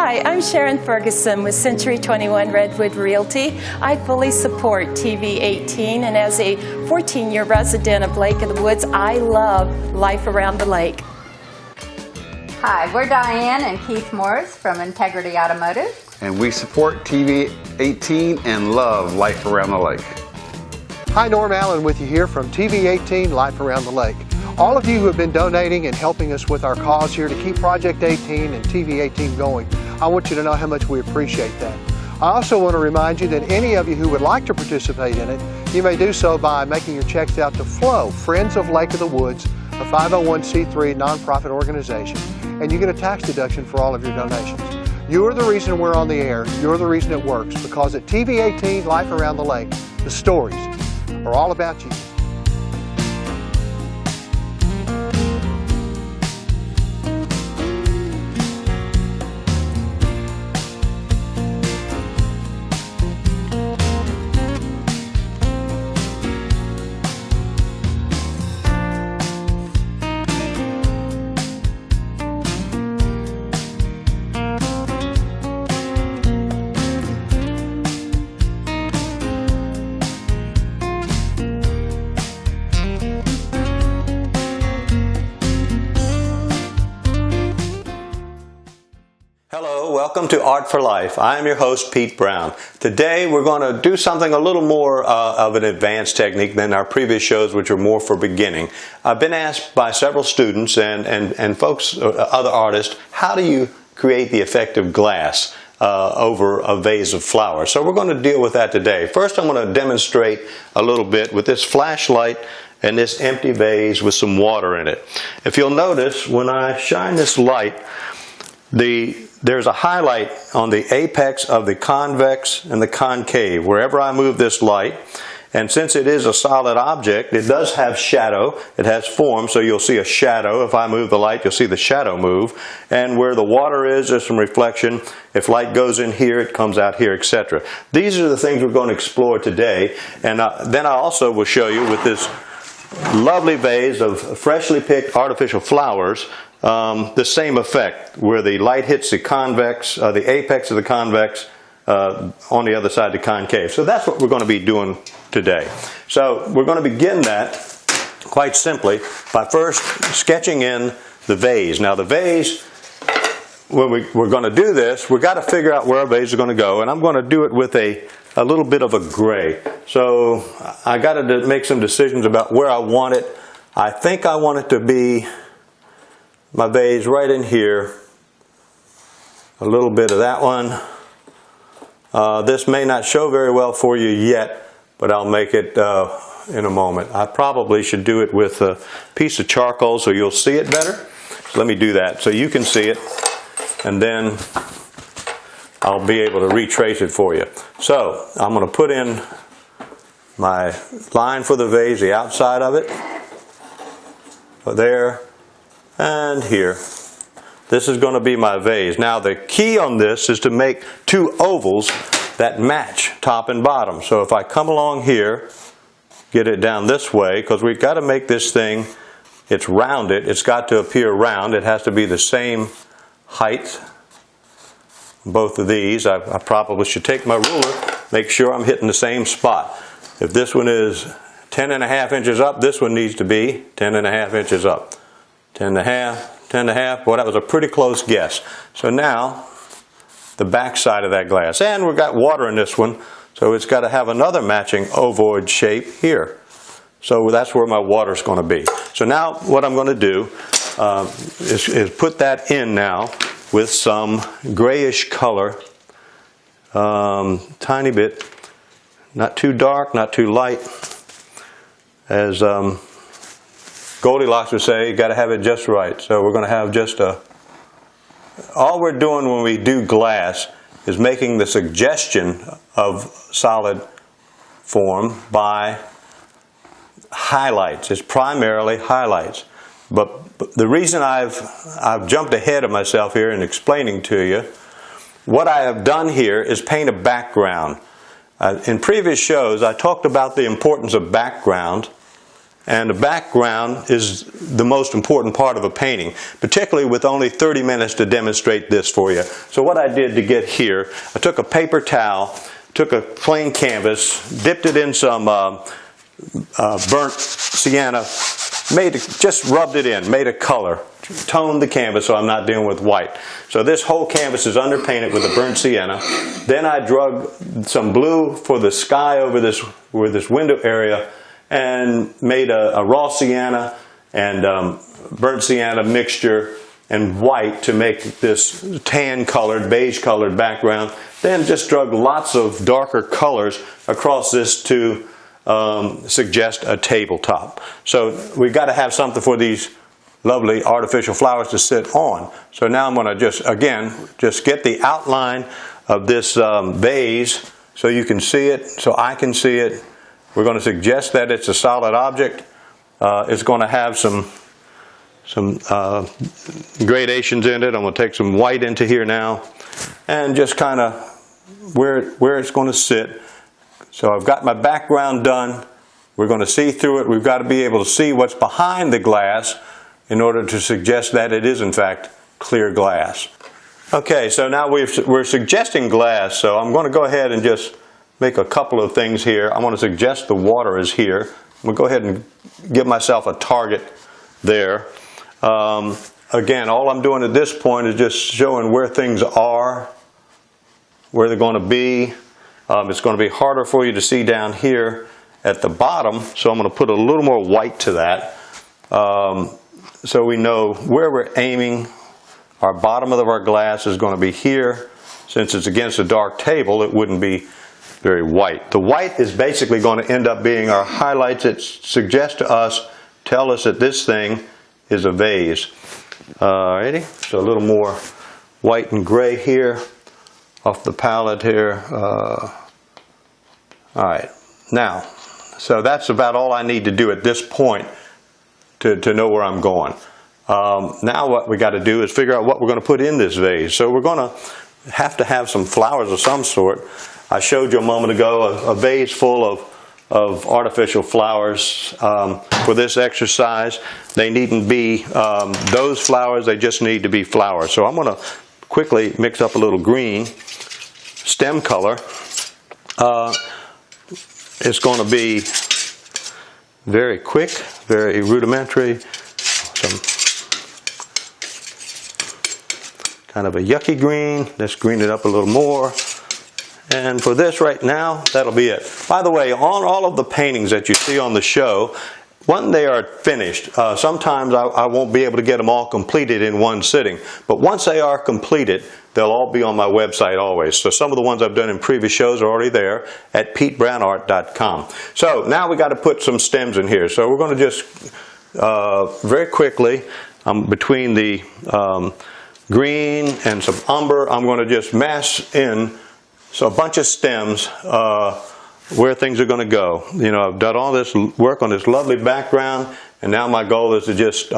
Hi, I'm Sharon Ferguson with Century 21 Redwood Realty. I fully support TV 18, and as a 14-year resident of Lake of the Woods, I love life around the lake. Hi, we're Diane and Keith Morris from Integrity Automotive. And we support TV 18 and love life around the lake. Hi, Norm Allen with you here from TV 18 Life Around the Lake. All of you who have been donating and helping us with our cause here to keep Project 18 and TV 18 going, I want you to know how much we appreciate that. I also want to remind you that any of you who would like to participate in it, you may do so by making your checks out to FLOW, Friends of Lake of the Woods, a 501c3 nonprofit organization, and you get a tax deduction for all of your donations. You're the reason we're on the air. You're the reason it works, because at TV 18 Life Around the Lake, the stories are all about you. Welcome to Art for Life. I am your host, Pete Brown. Today we're going to do something a little more of an advanced technique than our previous shows, which are more for beginning. I've been asked by several students and folks, other artists, how do you create the effect of glass over a vase of flowers? So we're going to deal with that today. First, I'm going to demonstrate a little bit with this flashlight and this empty vase with some water in it. If you'll notice, when I shine this light, there's a highlight on the apex of the convex and the concave wherever I move this light. And since it is a solid object, it does have shadow. It has form, so you'll see a shadow. If I move the light, you'll see the shadow move. And where the water is, there's some reflection. If light goes in here, it comes out here, etc. These are the things we're going to explore today. And then I also will show you with this lovely vase of freshly picked artificial flowers, the same effect, where the light hits the convex, the apex of the convex, on the other side, the concave. So that's what we're going to be doing today. So we're going to begin that quite simply by first sketching in the vase. Now the vase, when we're going to do this, we've got to figure out where our vase is going to go, and I'm going to do it with a little bit of a gray. So I got to make some decisions about where I want it. I think I want it to be my vase right in here, a little bit of that one. This may not show very well for you yet, but I'll make it in a moment. I probably should do it with a piece of charcoal so you'll see it better. So let me do that so you can see it, and then I'll be able to retrace it for you. So I'm going to put in my line for the vase, the outside of it, there, and here. This is going to be my vase. Now the key on this is to make two ovals that match top and bottom. So if I come along here, get it down this way, because we've got to make this thing, it's rounded, it's got to appear round, it has to be the same height, both of these. I probably should take my ruler, make sure I'm hitting the same spot. If this one is 10.5 inches up, this one needs to be 10.5 inches up. 10.5, 10.5. Well, that was a pretty close guess. So now, the back side of that glass. And we've got water in this one, so it's got to have another matching ovoid shape here. So that's where my water's going to be. So now what I'm going to do is put that in now with some grayish color. Tiny bit. Not too dark, not too light. As Goldilocks would say, you got to have it just right. So we're going to have just all we're doing when we do glass is making the suggestion of solid form by highlights. It's primarily highlights. But the reason I've jumped ahead of myself here in explaining to you, what I have done here is paint a background. In previous shows, I talked about the importance of background And the background is the most important part of a painting, particularly with only 30 minutes to demonstrate this for you. So what I did to get here, I took a paper towel, took a plain canvas, dipped it in some burnt sienna, just rubbed it in, made a color, toned the canvas so I'm not dealing with white. So this whole canvas is underpainted with a burnt sienna. Then I drug some blue for the sky over this window area and made a raw sienna and burnt sienna mixture and white to make this tan colored, beige colored background. Then just drug lots of darker colors across this to suggest a tabletop. So we've got to have something for these lovely artificial flowers to sit on. So now I'm going to just get the outline of this vase so you can see it, so I can see it. We're going to suggest that it's a solid object. It's going to have some gradations in it. I'm going to take some white into here now and just kind of where it's going to sit. So I've got my background done. We're going to see through it. We've got to be able to see what's behind the glass in order to suggest that it is in fact clear glass. Okay, so now we're suggesting glass, so I'm going to go ahead and just make a couple of things here. I want to suggest the water is here. I'm going to go ahead and give myself a target there. Again, all I'm doing at this point is just showing where things are, where they're going to be. It's going to be harder for you to see down here at the bottom, so I'm going to put a little more white to that so we know where we're aiming. Our bottom of our glass is going to be here. Since it's against a dark table, it wouldn't be very white. The white is basically going to end up being our highlights that suggest to us, tell us that this thing is a vase. Alrighty, so a little more white and gray here off the palette here. Alright, now, so that's about all I need to do at this point to know where I'm going. Now what we got to do is figure out what we're going to put in this vase. So we're going to have some flowers of some sort. I showed you a moment ago a vase full of artificial flowers for this exercise. They needn't be those flowers, they just need to be flowers. So I'm going to quickly mix up a little green stem color. It's going to be very quick, very rudimentary. Some kind of a yucky green. Let's green it up a little more. And for this right now, that'll be it. By the way, on all of the paintings that you see on the show, when they are finished, sometimes I won't be able to get them all completed in one sitting. But once they are completed, they'll all be on my website always. So some of the ones I've done in previous shows are already there at PeteBrownArt.com. So now we got to put some stems in here. So we're going to just very quickly, between the green and some umber, I'm going to just mass in a bunch of stems where things are going to go. You know, I've done all this work on this lovely background, and now my goal is to just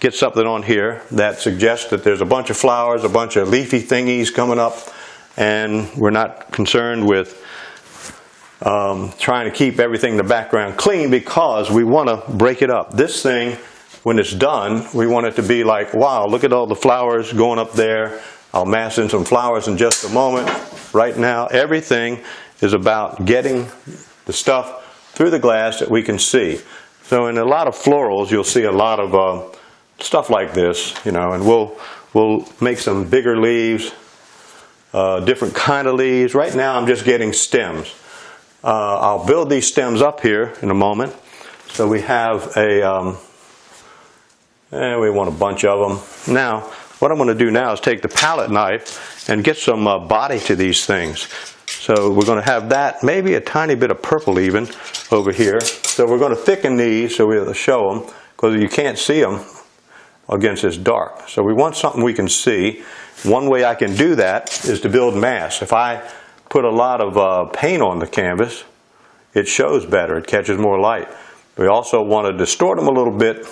get something on here that suggests that there's a bunch of flowers, a bunch of leafy thingies coming up, and we're not concerned with trying to keep everything in the background clean because we want to break it up. This thing, when it's done, we want it to be like, wow, look at all the flowers going up there. I'll mass in some flowers in just a moment. Right now, everything is about getting the stuff through the glass that we can see. So in a lot of florals, you'll see a lot of stuff like this, you know, and we'll make some bigger leaves, different kind of leaves. Right now, I'm just getting stems. I'll build these stems up here in a moment. So we have we want a bunch of them. Now, what I'm going to do now is take the palette knife and get some body to these things. So we're going to have that, maybe a tiny bit of purple even over here. So we're going to thicken these so we'll show them, because you can't see them against this dark. So we want something we can see. One way I can do that is to build mass. If I put a lot of paint on the canvas, it shows better, it catches more light. We also want to distort them a little bit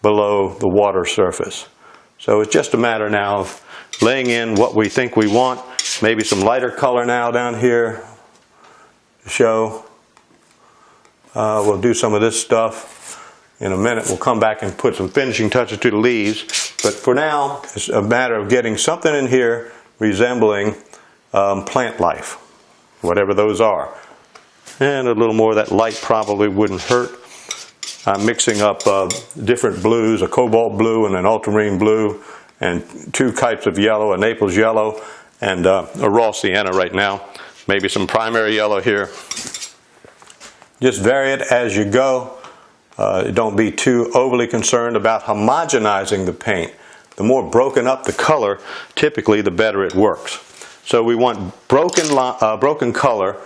below the water surface. So it's just a matter now of laying in what we think we want. Maybe some lighter color now down here to show. We'll do some of this stuff. In a minute, we'll come back and put some finishing touches to the leaves. But for now, it's a matter of getting something in here resembling plant life, whatever those are. And a little more of that light probably wouldn't hurt. I'm mixing up different blues, a cobalt blue and an ultramarine blue, and two types of yellow, a Naples yellow and a raw sienna right now. Maybe some primary yellow here. Just vary it as you go. Don't be too overly concerned about homogenizing the paint. The more broken up the color, typically the better it works. So we want broken color,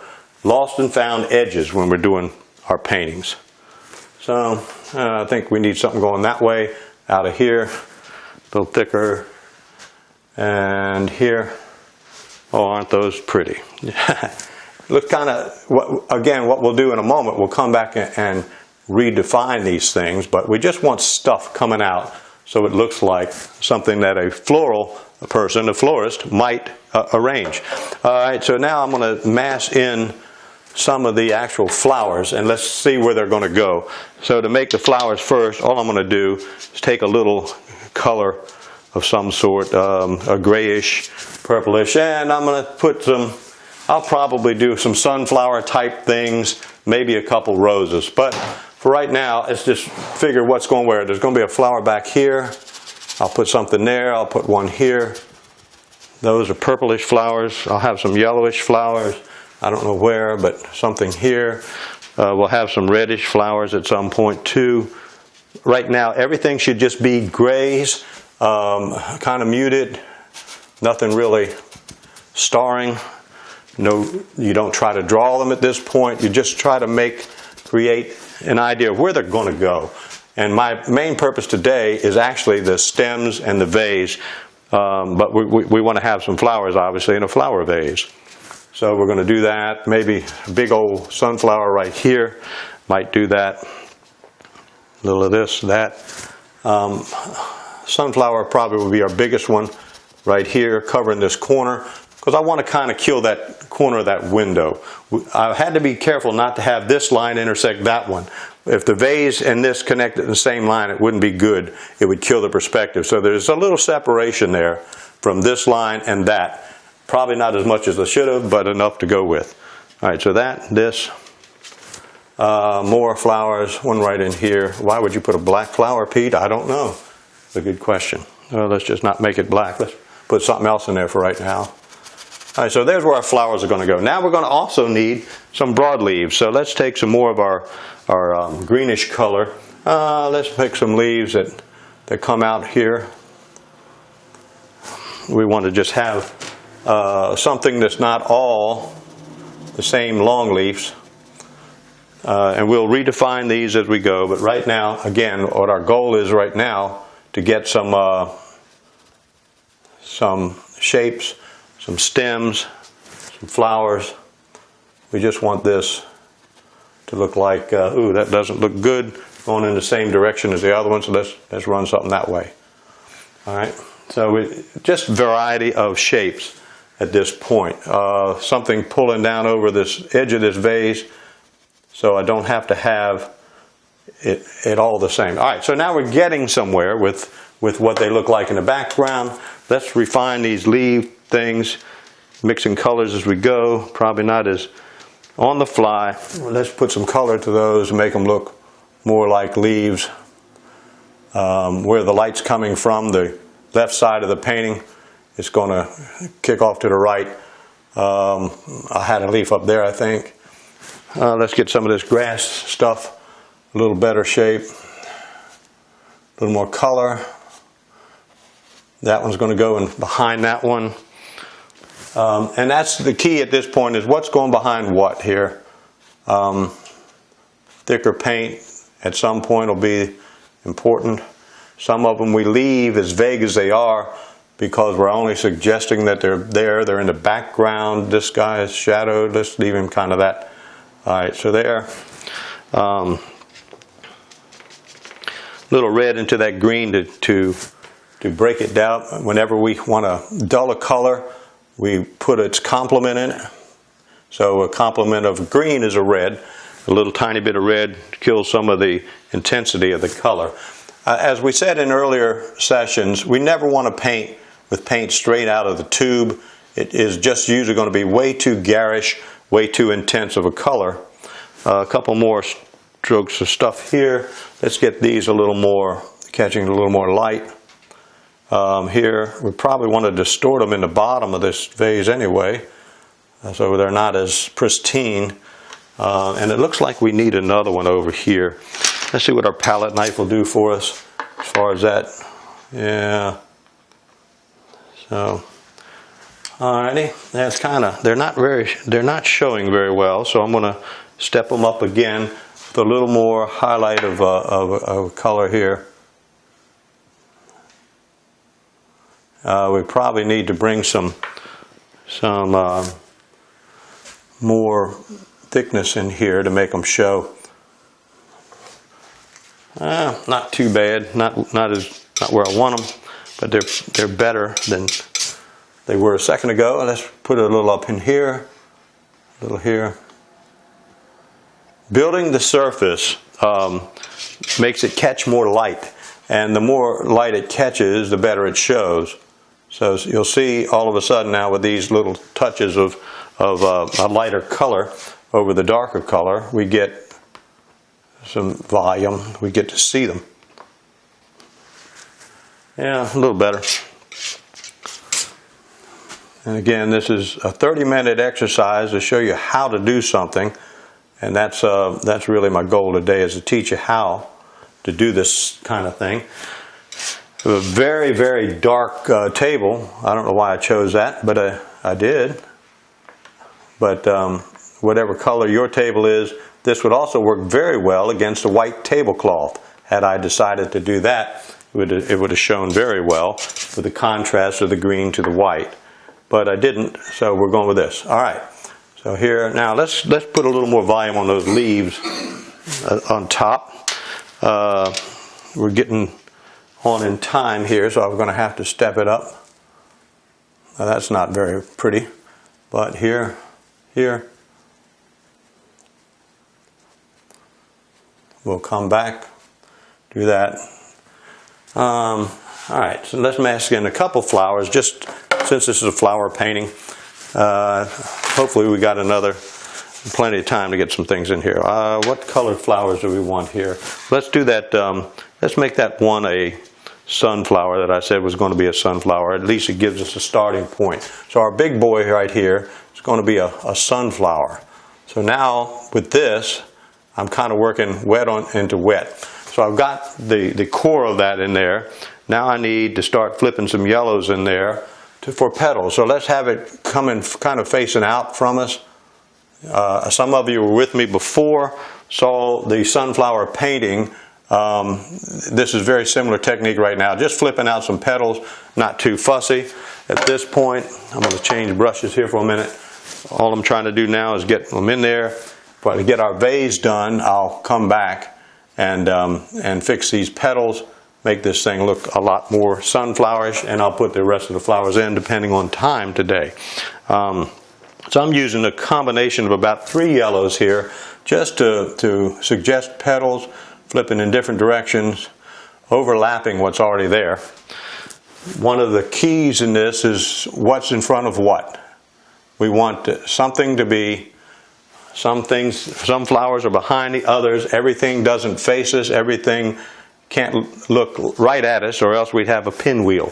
lost and found edges when we're doing our paintings. So I think we need something going that way, out of here, a little thicker, and here. Oh, aren't those pretty? Look kind of, again, what we'll do in a moment, we'll come back and redefine these things, but we just want stuff coming out so it looks like something that a floral person, a florist, might arrange. All right, so now I'm going to mass in some of the actual flowers, and let's see where they're going to go. So to make the flowers first, all I'm going to do is take a little color of some sort, a grayish, purplish, and I'm going to put some, I'll probably do some sunflower type things, maybe a couple roses. But for right now, let's just figure what's going where. There's going to be a flower back here. I'll put something there. I'll put one here. Those are purplish flowers. I'll have some yellowish flowers. I don't know where, but something here. We'll have some reddish flowers at some point too. Right now, everything should just be grays, kind of muted. Nothing really starring. No, you don't try to draw them at this point. You just try to create an idea of where they're going to go. And my main purpose today is actually the stems and the vase. But we want to have some flowers, obviously, in a flower vase. So we're going to do that. Maybe a big old sunflower right here. Might do that. A little of this, that. Sunflower probably will be our biggest one right here, covering this corner, because I want to kind of kill that corner of that window. I had to be careful not to have this line intersect that one. If the vase and this connected in the same line, it wouldn't be good. It would kill the perspective. So there's a little separation there from this line and that. Probably not as much as I should have, but enough to go with. All right, so this, more flowers, one right in here. Why would you put a black flower, Pete? I don't know. It's a good question. Let's just not make it black. Let's put something else in there for right now. All right, so there's where our flowers are going to go. Now we're going to also need some broadleaves. So let's take some more of our greenish color. Let's pick some leaves that come out here. We want to just have something that's not all the same long leaves. And we'll redefine these as we go. But right now, again, what our goal is right now to get some shapes, some stems, some flowers. We just want this to look like, ooh, that doesn't look good, going in the same direction as the other one, so let's run something that way. All right, so just variety of shapes at this point. Something pulling down over this edge of this vase, so I don't have to have it all the same. All right, so now we're getting somewhere with what they look like in the background. Let's refine these leaf things, mixing colors as we go, probably not as on the fly. Let's put some color to those and make them look more like leaves. Where the light's coming from, the left side of the painting, it's going to kick off to the right. I had a leaf up there, I think. Let's get some of this grass stuff a little better shape, a little more color. That one's going to go in behind that one. And that's the key at this point, is what's going behind what here. Thicker paint at some point will be important. Some of them we leave as vague as they are because we're only suggesting that they're there. They're in the background. This guy is shadowed. Let's leave him kind of that. All right, so there. Little red into that green to break it down. Whenever we want to dull a color, we put its complement in it. So a complement of green is a red. A little tiny bit of red kills some of the intensity of the color. As we said in earlier sessions, we never want to paint with paint straight out of the tube. It is just usually going to be way too garish, way too intense of a color. A couple more strokes of stuff here. Let's get these a little more, catching a little more light. Here, we probably want to distort them in the bottom of this vase anyway, so they're not as pristine. And it looks like we need another one over here. Let's see what our palette knife will do for us as far as that. Yeah. So, alrighty. That's kind of, they're not showing very well. So I'm going to step them up again with a little more highlight of color here. We probably need to bring some more thickness in here to make them show. Not too bad, not where I want them, but they're better than they were a second ago. Let's put a little up in here, a little here. Building the surface makes it catch more light, and the more light it catches, the better it shows. So you'll see all of a sudden now with these little touches of a lighter color over the darker color, we get some volume, we get to see them. Yeah, a little better. And again, this is a 30-minute exercise to show you how to do something, and that's really my goal today, is to teach you how to do this kind of thing. A very, very dark table. I don't know why I chose that, but I did. But whatever color your table is, this would also work very well against a white tablecloth. Had I decided to do that, it would have shown very well with the contrast of the green to the white. But I didn't, so we're going with this. All right. So here, now let's put a little more volume on those leaves on top. We're getting on in time here, so I'm going to have to step it up. Now that's not very pretty, but here. We'll come back, do that. All right, so let's mask in a couple flowers, just since this is a flower painting. Hopefully we got plenty of time to get some things in here. What colored flowers do we want here? Let's do that, let's make that one a sunflower that I said was going to be a sunflower. At least it gives us a starting point. So our big boy right here is going to be a sunflower. So now with this, I'm kind of working wet into wet. So I've got the core of that in there. Now I need to start flipping some yellows in there for petals. So let's have it coming kind of facing out from us. Some of you were with me before, saw the sunflower painting. This is very similar technique right now. Just flipping out some petals, not too fussy. At this point, I'm going to change brushes here for a minute. All I'm trying to do now is get them in there. But to get our vase done, I'll come back and fix these petals, make this thing look a lot more sunflowerish, and I'll put the rest of the flowers in depending on time today. So I'm using a combination of about 3 yellows here just to suggest petals, flipping in different directions, overlapping what's already there. One of the keys in this is what's in front of what. We want something to be, some flowers are behind the others, everything doesn't face us, everything can't look right at us, or else we'd have a pinwheel,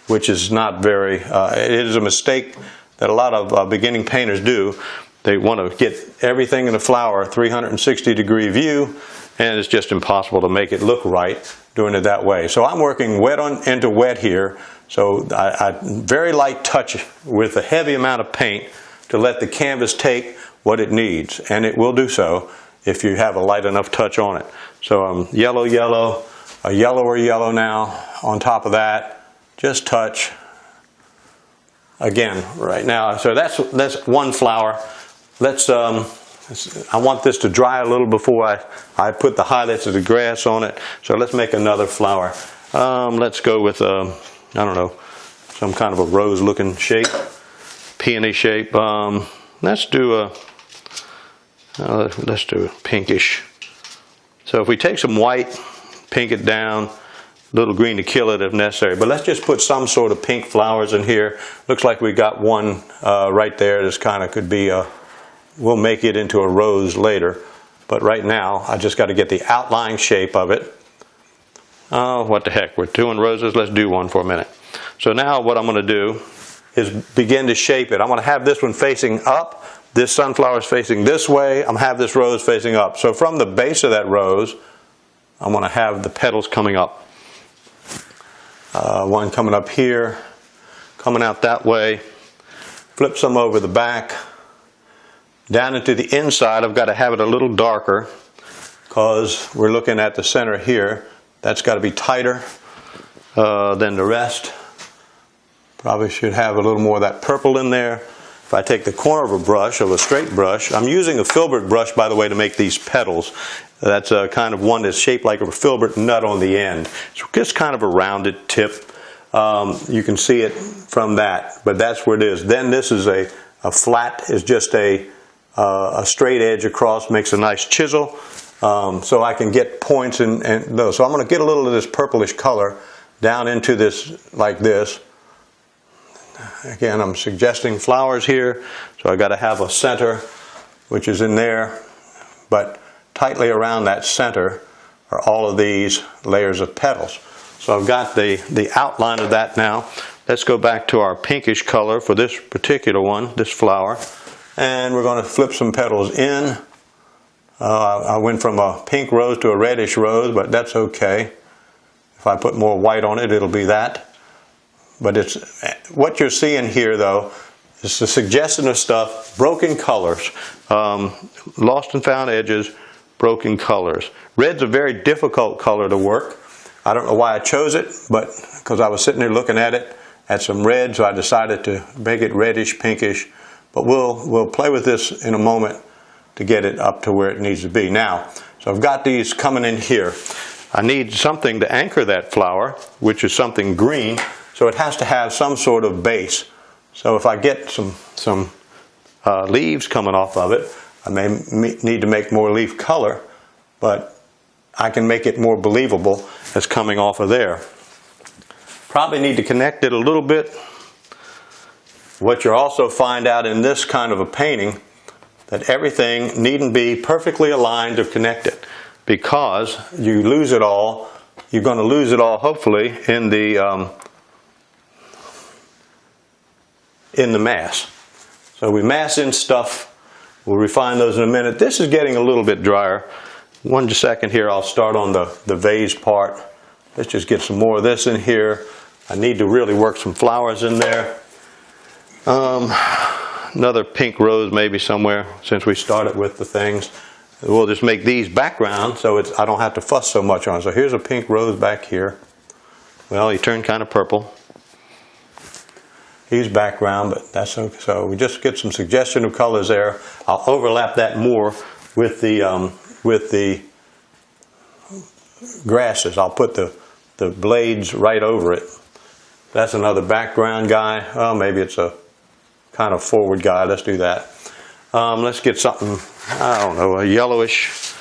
which is not very, it is a mistake that a lot of beginning painters do. They want to get everything in the flower 360-degree view, and it's just impossible to make it look right doing it that way. So I'm working wet into wet here, so I very light touch with a heavy amount of paint to let the canvas take what it needs, and it will do so if you have a light enough touch on it. So yellow, yellow, a yellower yellow now on top of that, just touch again right now. So that's one flower. I want this to dry a little before I put the highlights of the grass on it. So let's make another flower. Let's go with I don't know, some kind of a rose looking shape, peony shape. Let's do Let's do pinkish. So if we take some white, pink it down, a little green to kill it if necessary. But let's just put some sort of pink flowers in here. Looks like we got one right there. This kind of could be we'll make it into a rose later. But right now, I just got to get the outline shape of it. Oh, what the heck, we're doing roses. Let's do one for a minute. So now what I'm going to do is begin to shape it. I'm going to have this one facing up. This sunflower is facing this way. I'm going to have this rose facing up. So from the base of that rose, I'm going to have the petals coming up. One coming up here, coming out that way. Flip some over the back. Down into the inside, I've got to have it a little darker because we're looking at the center here. That's got to be tighter than the rest. Probably should have a little more of that purple in there. If I take the corner of a brush, of a straight brush, I'm using a filbert brush, by the way, to make these petals. That's a kind of one that's shaped like a filbert nut on the end. It's just kind of a rounded tip. You can see it from that, but that's where it is. Then this is a flat, is just a straight edge across, makes a nice chisel. So I can get points and those. So I'm going to get a little of this purplish color down into this like this. Again, I'm suggesting flowers here, so I got to have a center, which is in there, but tightly around that center are all of these layers of petals. So I've got the outline of that now. Let's go back to our pinkish color for this particular one, this flower, and we're going to flip some petals in. I went from a pink rose to a reddish rose, but that's okay. If I put more white on it, it'll be that. But it's what you're seeing here, though, is the suggestion of stuff, broken colors, lost and found edges, broken colors. Red's a very difficult color to work. I don't know why I chose it, but because I was sitting there looking at it, at some red, so I decided to make it reddish, pinkish. But we'll play with this in a moment to get it up to where it needs to be. Now, so I've got these coming in here. I need something to anchor that flower, which is something green. So it has to have some sort of base. So if I get some leaves coming off of it, I may need to make more leaf color, but I can make it more believable as coming off of there. Probably need to connect it a little bit. What you'll also find out in this kind of a painting, that everything needn't be perfectly aligned or connected, because you lose it all. You're going to lose it all, hopefully, in the mass. So we mass in stuff. We'll refine those in a minute. This is getting a little bit drier. One second here, I'll start on the vase part. Let's just get some more of this in here. I need to really work some flowers in there. Another pink rose maybe somewhere, since we started with the things. We'll just make these background so I don't have to fuss so much on it. So here's a pink rose back here. Well, he turned kind of purple. He's background, but that's okay. So we just get some suggestion of colors there. I'll overlap that more with the grasses. I'll put the blades right over it. That's another background guy. Oh, maybe it's a kind of forward guy. Let's do that. Let's get something, I don't know, a yellowish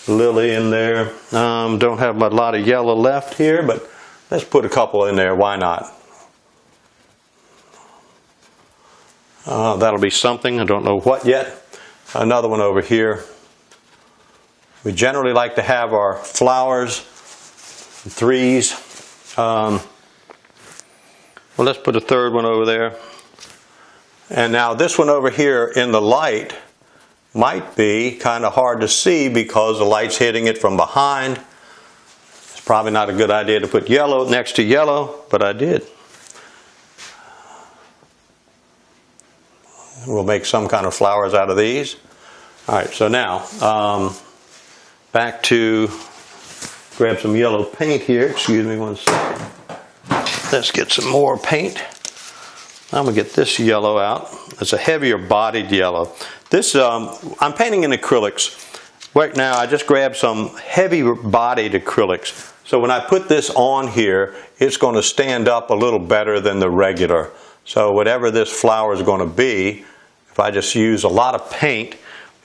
lily in there. Don't have a lot of yellow left here, but let's put a couple in there. Why not? That'll be something. I don't know what yet. Another one over here. We generally like to have our flowers in threes. Well, let's put a third one over there. And now this one over here in the light might be kind of hard to see because the light's hitting it from behind. It's probably not a good idea to put yellow next to yellow, but I did. We'll make some kind of flowers out of these. All right, so now back to grab some yellow paint here. Excuse me one second. Let's get some more paint. I'm going to get this yellow out. It's a heavier bodied yellow. This, I'm painting in acrylics. Right now I just grabbed some heavy bodied acrylics. So when I put this on here, it's going to stand up a little better than the regular. So whatever this flower is going to be, if I just use a lot of paint,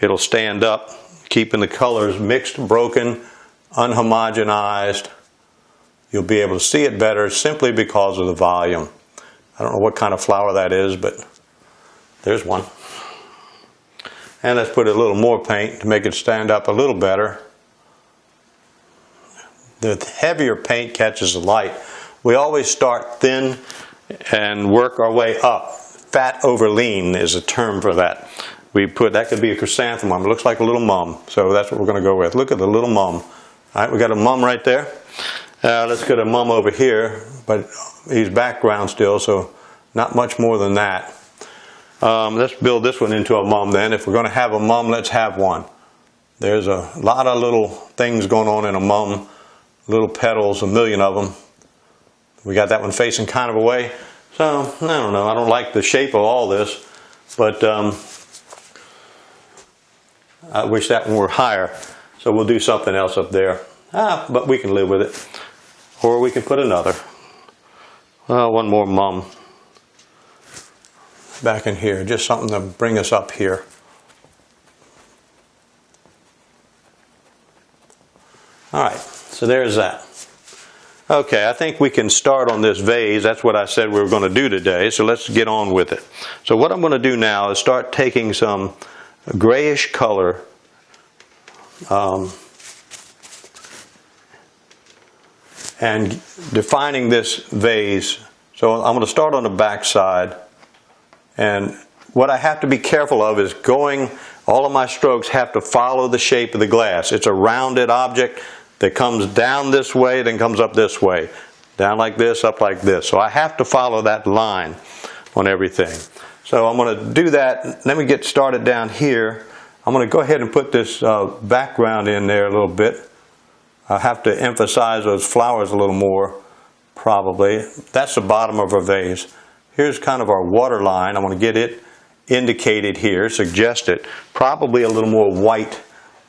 it'll stand up, keeping the colors mixed, broken, unhomogenized. You'll be able to see it better simply because of the volume. I don't know what kind of flower that is, but there's one. And let's put a little more paint to make it stand up a little better. The heavier paint catches the light. We always start thin and work our way up. Fat over lean is a term for that. That could be a chrysanthemum. It looks like a little mum, so that's what we're going to go with. Look at the little mum. All right, we got a mum right there. Let's get a mum over here, but he's background still, so not much more than that. Let's build this one into a mum then. If we're going to have a mum, let's have one. There's a lot of little things going on in a mum, little petals, a million of them. We got that one facing kind of away. So, I don't know. I don't like the shape of all this, but I wish that one were higher. So we'll do something else up there. But we can live with it. Or we can put another. One more mum back in here. Just something to bring us up here. All right, so there's that. Okay, I think we can start on this vase. That's what I said we were going to do today, so let's get on with it. So what I'm going to do now is start taking some grayish color and defining this vase. So I'm going to start on the back side, and what I have to be careful of is all of my strokes have to follow the shape of the glass. It's a rounded object that comes down this way, then comes up this way. Down like this, up like this. So I have to follow that line on everything. So I'm going to do that. Let me get started down here. I'm going to go ahead and put this background in there a little bit. I have to emphasize those flowers a little more, probably. That's the bottom of our vase. Here's kind of our water line. I want to get it indicated here, suggest it. Probably a little more white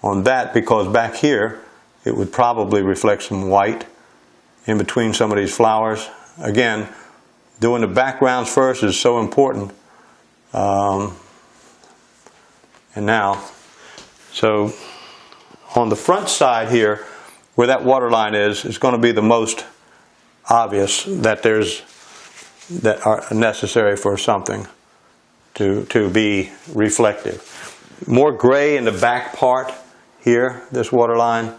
on that, because back here it would probably reflect some white in between some of these flowers. Again, doing the backgrounds first is so important. And now, so on the front side here, where that water line is going to be the most obvious that are necessary for something to be reflective. More gray in the back part here, this water line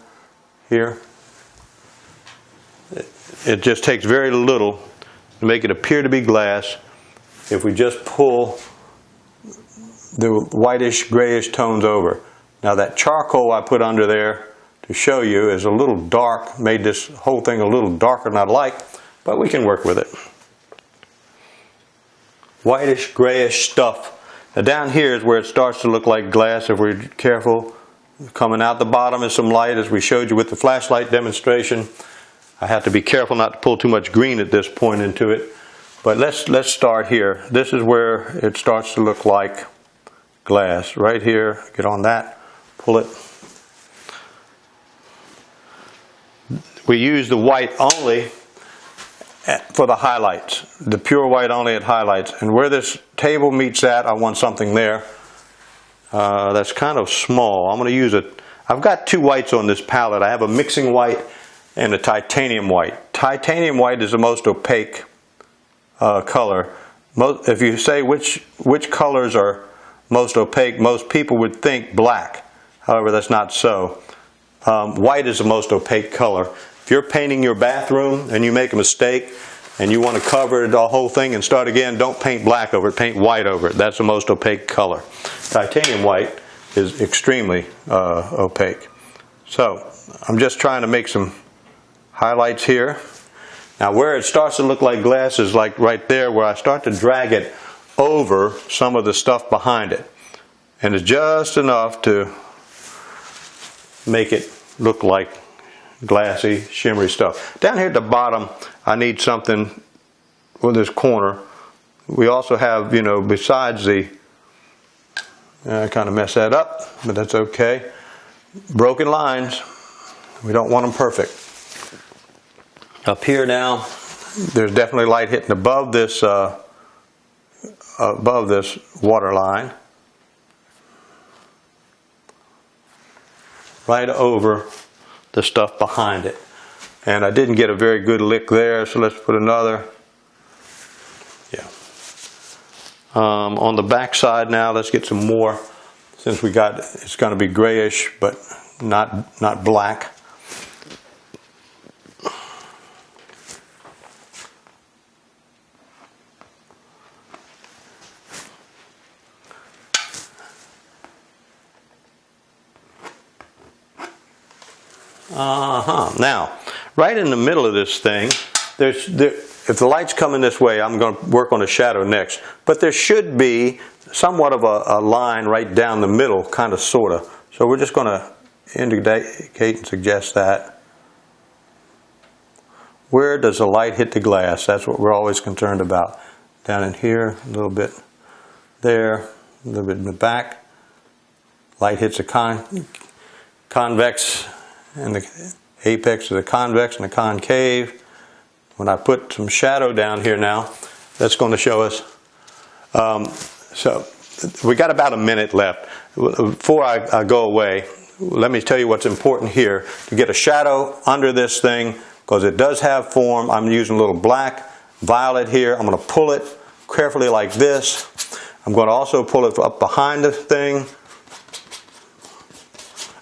here. It just takes very little to make it appear to be glass. If we just pull the whitish grayish tones over. Now that charcoal I put under there to show you is a little dark, made this whole thing a little darker than I'd like, but we can work with it. Whitish grayish stuff. Now down here is where it starts to look like glass if we're careful. Coming out the bottom is some light, as we showed you with the flashlight demonstration. I have to be careful not to pull too much green at this point into it. But let's start here. This is where it starts to look like glass. Right here, get on that, pull it. We use the white only for the highlights, the pure white only at highlights. And where this table meets that, I want something there. That's kind of small. I'm going to use it. I've got two whites on this palette. I have a mixing white and a titanium white. Titanium white is the most opaque color. If you say which colors are most opaque, most people would think black. However, that's not so. White is the most opaque color. If you're painting your bathroom and you make a mistake and you want to cover the whole thing and start again, don't paint black over it, paint white over it. That's the most opaque color. Titanium white is extremely opaque. So I'm just trying to make some highlights here. Now where it starts to look like glass is like right there, where I start to drag it over some of the stuff behind it. And it's just enough to make it look like glassy, shimmery stuff. Down here at the bottom, I need something with this corner. We also have, besides the, I kind of messed that up, but that's okay. Broken lines, we don't want them perfect. Up here now, there's definitely light hitting above this water line. right over the stuff behind it. And I didn't get a very good lick there, so let's put another. Yeah. On the back side now, let's get some more, since we got, it's going to be grayish, but not black. Now, right in the middle of this thing, if the light's coming this way, I'm going to work on the shadow next. But there should be somewhat of a line right down the middle, kind of, sort of. So we're just going to indicate and suggest that. Where does the light hit the glass? That's what we're always concerned about. Down in here, a little bit there, a little bit in the back. Light hits the convex and the apex of the convex and the concave. When I put some shadow down here now, that's going to show us. So we got about a minute left. Before I go away, let me tell you what's important here. To get a shadow under this thing, because it does have form, I'm using a little black violet here. I'm going to pull it carefully like this. I'm going to also pull it up behind the thing.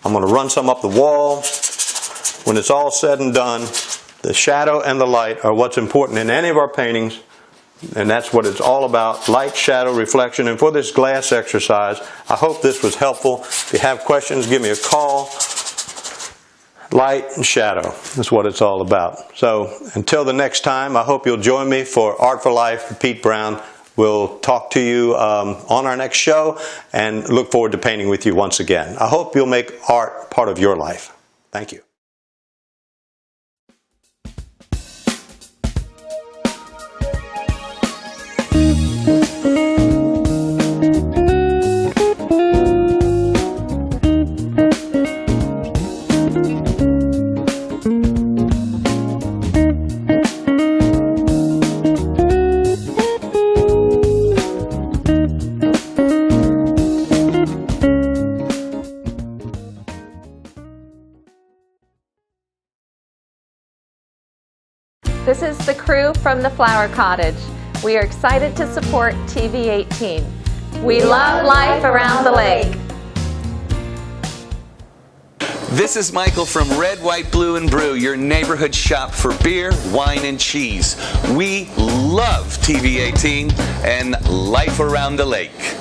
I'm going to run some up the wall. When it's all said and done, the shadow and the light are what's important in any of our paintings, and that's what it's all about: light, shadow, reflection. And for this glass exercise, I hope this was helpful. If you have questions, give me a call. Light and shadow is what it's all about. So until the next time, I hope you'll join me for Art for Life with Pete Brown. We'll talk to you on our next show, and look forward to painting with you once again. I hope you'll make art part of your life. Thank you. This is the crew from the Flower Cottage. We are excited to support TV18. We love life around the lake. This is Michael from Red, White, Blue, and Brew, your neighborhood shop for beer, wine, and cheese. We love TV18 and life around the lake.